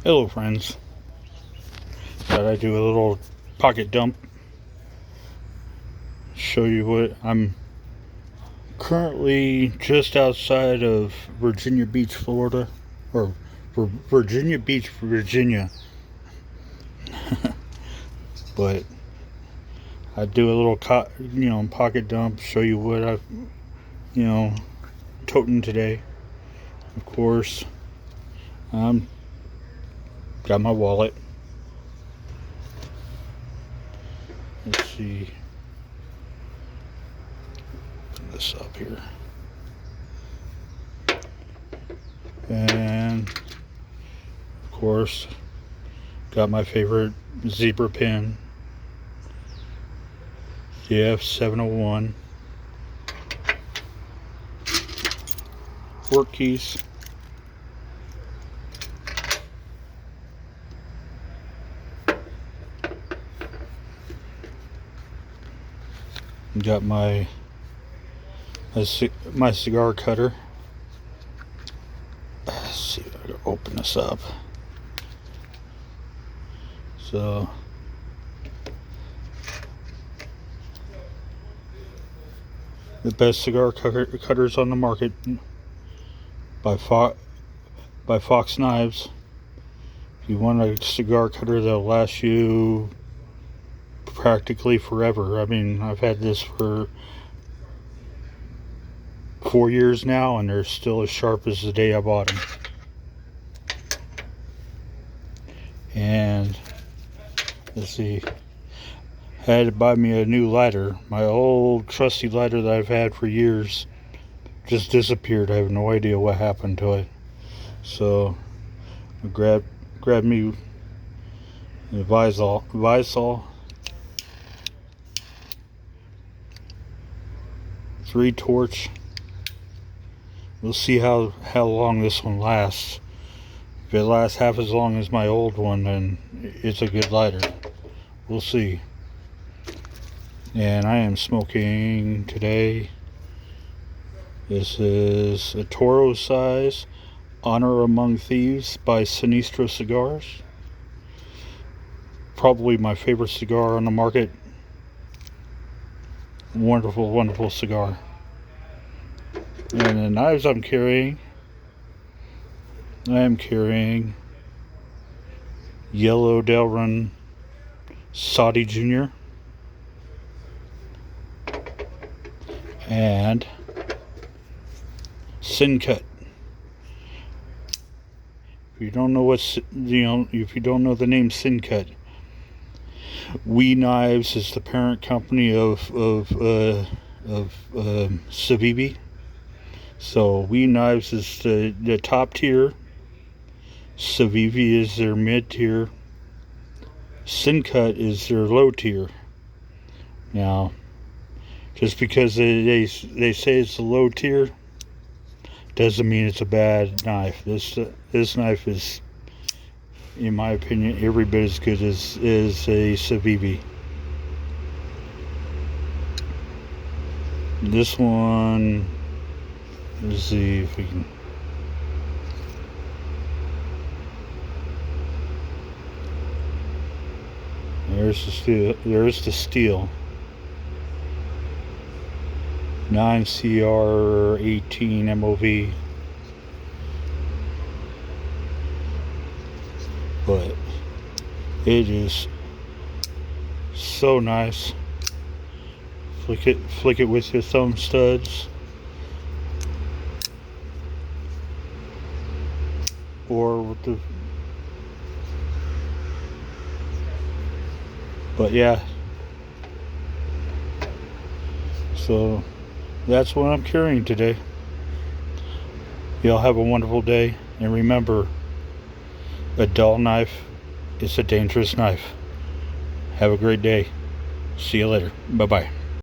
Hello friends, thought I'd do a little pocket dump, show you what I'm currently just outside of Virginia Beach, Florida, or Virginia Beach, Virginia, but I do a little pocket dump, show you what I've toting today. Of course, got my wallet. Let's see. Put this up here. And of course, got my favorite zebra pin. The F701. Work keys. Got my cigar cutter. Let's see if I can open this up. So the best cigar cutters on the market by Fox Knives. If you want a cigar cutter that'll last you practically forever. I mean, I've had this for 4 years now, and they're still as sharp as the day I bought them. And let's see, I had to buy me a new lighter. My old trusty lighter that I've had for years just disappeared. I have no idea what happened to it. So I grabbed me the Visol 3 torch. We'll see how long this one lasts. If it lasts half as long as my old one, then it's a good lighter. We'll see. And I am smoking today. This is a Toro size Honor Among Thieves by Sinistro Cigars. Probably my favorite cigar on the market. Wonderful, wonderful cigar. And the knives I'm carrying, I am carrying Yellow Delrin Saudi Jr. and Sencut. If you don't know if you don't know the name Sencut, Knives is the parent company of Civivi. So Knives is the top tier. Civivi is their mid tier. Sencut is their low tier. Now, just because they say it's a low tier doesn't mean it's a bad knife. This knife is, in my opinion, every bit as good as a Civivi. This one, let's see if we can. There's the steel. There's the steel. 9CR18 MOV. But it is so nice. Flick it with your thumb studs, or with the. But yeah. So that's what I'm carrying today. Y'all have a wonderful day, and remember, a dull knife is a dangerous knife. Have a great day. See you later. Bye-bye.